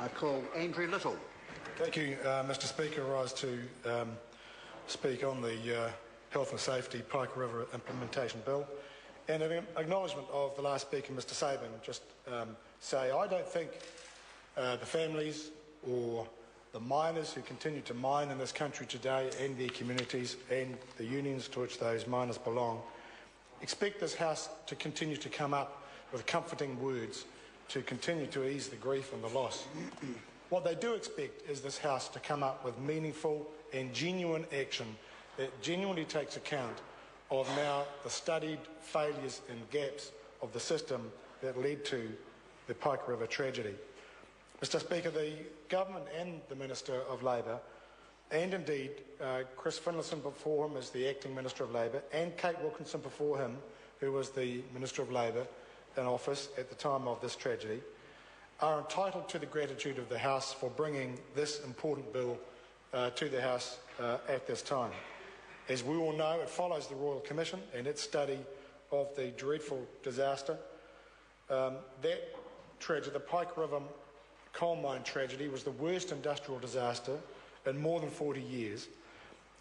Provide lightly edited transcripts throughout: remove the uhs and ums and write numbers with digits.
I call Andrew Little. Thank you, Mr Speaker. I rise to speak on the Health and Safety Pike River Implementation Bill. And in acknowledgement of the last speaker, Mr Sabin, just say I don't think the families or the miners who continue to mine in this country today and their communities and the unions to which those miners belong expect this House to continue to come up with comforting words to continue to ease the grief and the loss. What they do expect is this House to come up with meaningful and genuine action that genuinely takes account of now the studied failures and gaps of the system that led to the Pike River tragedy. Mr Speaker, the Government and the Minister of Labour, and indeed Chris Finlayson before him as the Acting Minister of Labour, and Kate Wilkinson before him, who was the Minister of Labour in office at the time of this tragedy, are entitled to the gratitude of the House for bringing this important bill to the House at this time. As we all know, it follows the Royal Commission and its study of the dreadful disaster. That tragedy, the Pike River coal mine tragedy, was the worst industrial disaster in more than 40 years.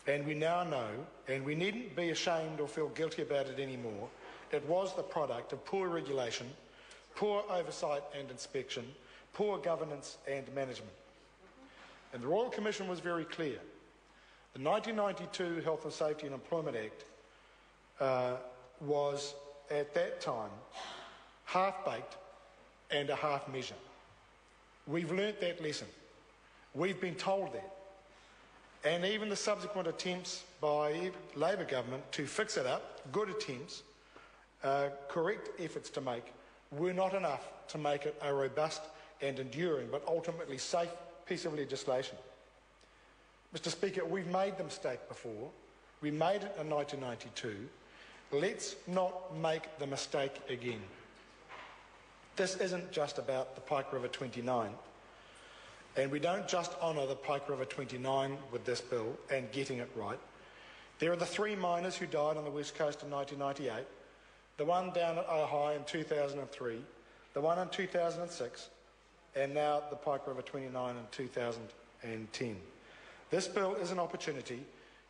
And we now know, and we needn't be ashamed or feel guilty about it anymore, it was the product of poor regulation, poor oversight and inspection, poor governance and management. And the Royal Commission was very clear. The 1992 Health and Safety and Employment Act was, at that time, half-baked and a half measure. We've learnt that lesson. We've been told that. And even the subsequent attempts by Labor government to fix it up, good attempts, correct efforts to make, were not enough to make it a robust and enduring, but ultimately safe piece of legislation. Mr Speaker, we've made the mistake before. We made it in 1992. Let's not make the mistake again. This isn't just about the Pike River 29. And we don't just honour the Pike River 29 with this bill and getting it right. There are the 3 miners who died on the West Coast in 1998, the one down at Ojai in 2003, the one in 2006, and now the Pike River 29 in 2010. This bill is an opportunity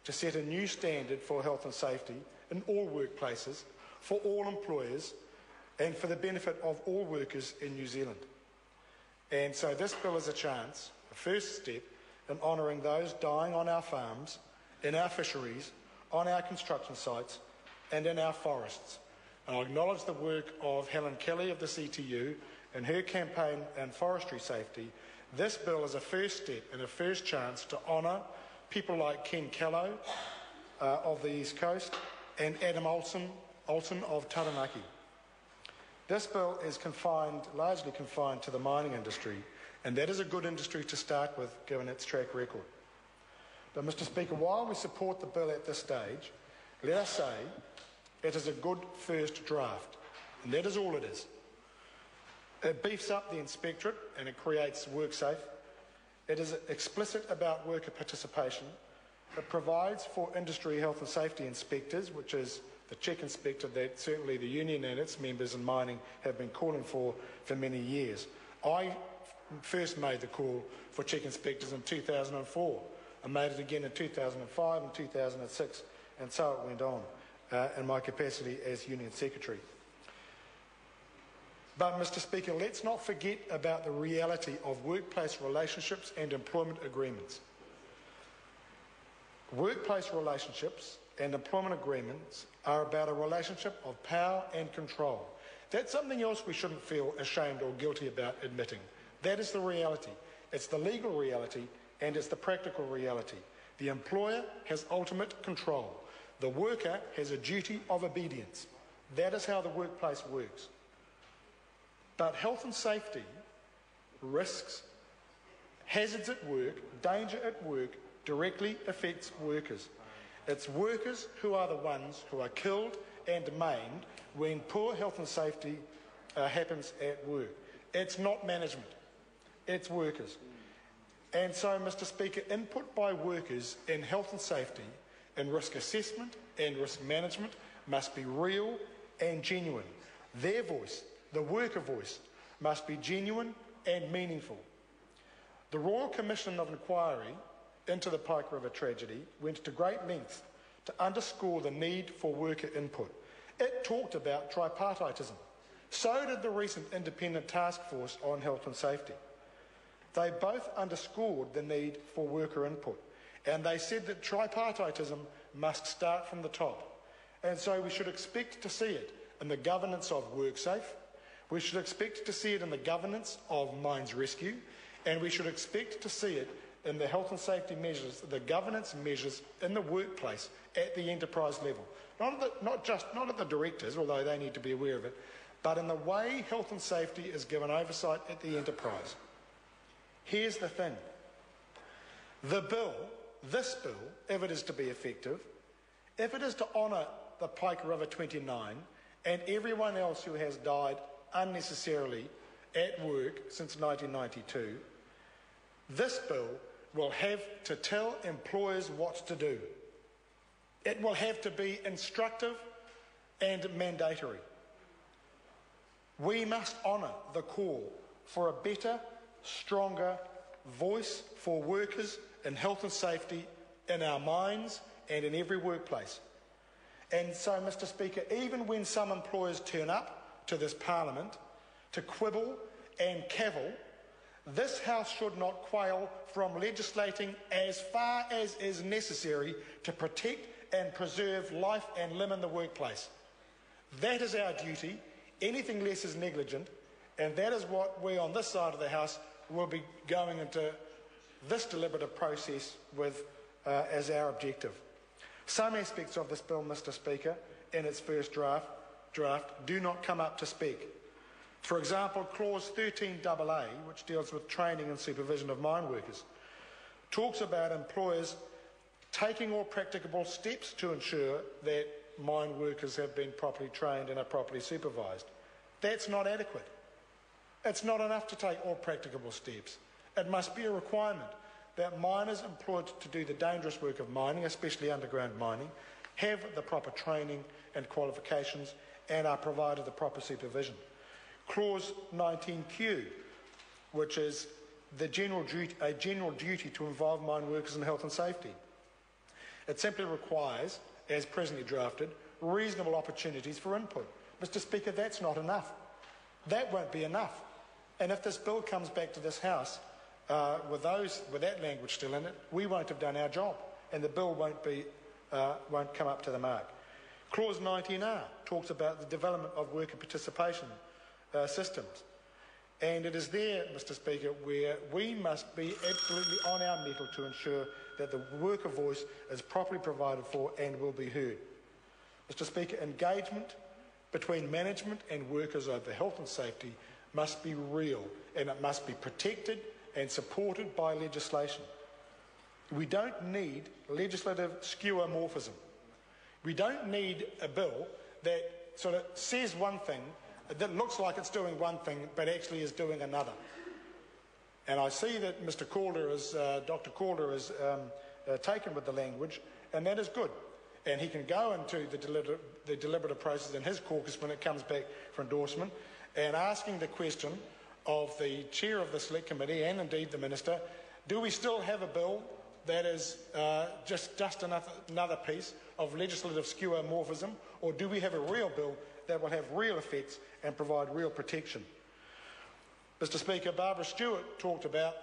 to set a new standard for health and safety in all workplaces, for all employers, and for the benefit of all workers in New Zealand. And so this bill is a chance, a first step, in honouring those dying on our farms, in our fisheries, on our construction sites, and in our forests. And I acknowledge the work of Helen Kelly of the CTU and her campaign in forestry safety. This bill is a first step and a first chance to honour people like Ken Callow of the East Coast and Adam Olsen of Taranaki. This bill is largely confined to the mining industry, and that is a good industry to start with, given its track record. But, Mr Speaker, while we support the bill at this stage, let us say it is a good first draft, and that is all it is. It beefs up the inspectorate and it creates WorkSafe. It is explicit about worker participation. It provides for industry health and safety inspectors, which is the check inspector that certainly the union and its members in mining have been calling for many years. I first made the call for check inspectors in 2004. I made it again in 2005 and 2006, and so it went on in my capacity as union secretary. But, Mr Speaker, let's not forget about the reality of workplace relationships and employment agreements. Workplace relationships and employment agreements are about a relationship of power and control. That's something else we shouldn't feel ashamed or guilty about admitting. That is the reality. It's the legal reality and it's the practical reality. The employer has ultimate control. The worker has a duty of obedience. That is how the workplace works. But health and safety, risks, hazards at work, danger at work, directly affects workers. It's workers who are the ones who are killed and maimed when poor health and safety happens at work. It's not management, it's workers. And so, Mr Speaker, input by workers in health and safety, in risk assessment and risk management must be real and genuine. Their voice, the worker voice, must be genuine and meaningful. The Royal Commission of Inquiry into the Pike River tragedy went to great lengths to underscore the need for worker input. It talked about tripartitism. So did the recent Independent Task Force on Health and Safety. They both underscored the need for worker input, and they said that tripartitism must start from the top. And so we should expect to see it in the governance of WorkSafe, we should expect to see it in the governance of Mines Rescue, and we should expect to see it in the health and safety measures, the governance measures in the workplace at the enterprise level. Not at the directors, although they need to be aware of it, but in the way health and safety is given oversight at the enterprise. Here's the thing. This bill, if it is to be effective, if it is to honour the Pike River 29 and everyone else who has died unnecessarily at work since 1992, this bill will have to tell employers what to do. It will have to be instructive and mandatory. We must honour the call for a better, stronger voice for workers in health and safety in our mines and in every workplace. And so, Mr. Speaker, even when some employers turn up to this Parliament to quibble and cavil, this House should not quail from legislating as far as is necessary to protect and preserve life and limb in the workplace. That is our duty. Anything less is negligent, and that is what we on this side of the House will be going into this deliberative process with as our objective. Some aspects of this bill, Mr. Speaker, in its first draft do not come up to spec. For example, Clause 13AA, which deals with training and supervision of mine workers, talks about employers taking all practicable steps to ensure that mine workers have been properly trained and are properly supervised. That's not adequate. It's not enough to take all practicable steps. It must be a requirement that miners employed to do the dangerous work of mining, especially underground mining, have the proper training and qualifications and are provided the proper supervision. Clause 19Q, which is a general duty to involve mine workers in health and safety. It simply requires, as presently drafted, reasonable opportunities for input. Mr. Speaker, that's not enough. That won't be enough. And if this bill comes back to this House with that language still in it, we won't have done our job, and the bill won't come up to the mark. Clause 19R talks about the development of worker participation systems. And it is there, Mr. Speaker, where we must be absolutely on our mettle to ensure that the worker voice is properly provided for and will be heard. Mr. Speaker, engagement between management and workers over health and safety must be real, and it must be protected and supported by legislation. We don't need legislative skeuomorphism. We don't need a bill that sort of says one thing, that looks like it's doing one thing, but actually is doing another. And I see that Dr. Calder is taken with the language, and that is good. And he can go into the deliberative process in his caucus when it comes back for endorsement, and asking the question of the chair of the select committee and indeed the minister, do we still have a bill that is just another piece of legislative skeuomorphism, or do we have a real bill that will have real effects and provide real protection? Mr. Speaker, Barbara Stewart talked about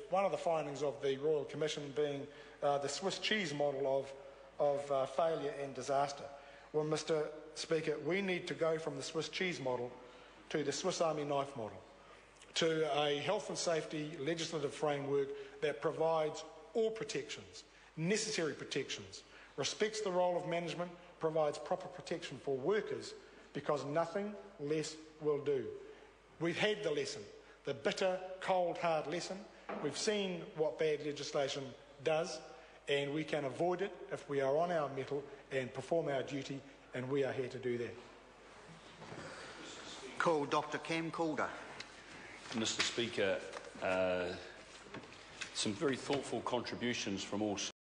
one of the findings of the Royal Commission being the Swiss cheese model of failure and disaster. Well, Mr. Speaker, we need to go from the Swiss cheese model to the Swiss Army knife model, to a health and safety legislative framework that provides all protections, necessary protections, respects the role of management, provides proper protection for workers, because nothing less will do. We've had the lesson, the bitter, cold, hard lesson. We've seen what bad legislation does, and we can avoid it if we are on our mettle and perform our duty, and we are here to do that. Call Dr. Cam Calder. Mr. Speaker, some very thoughtful contributions from all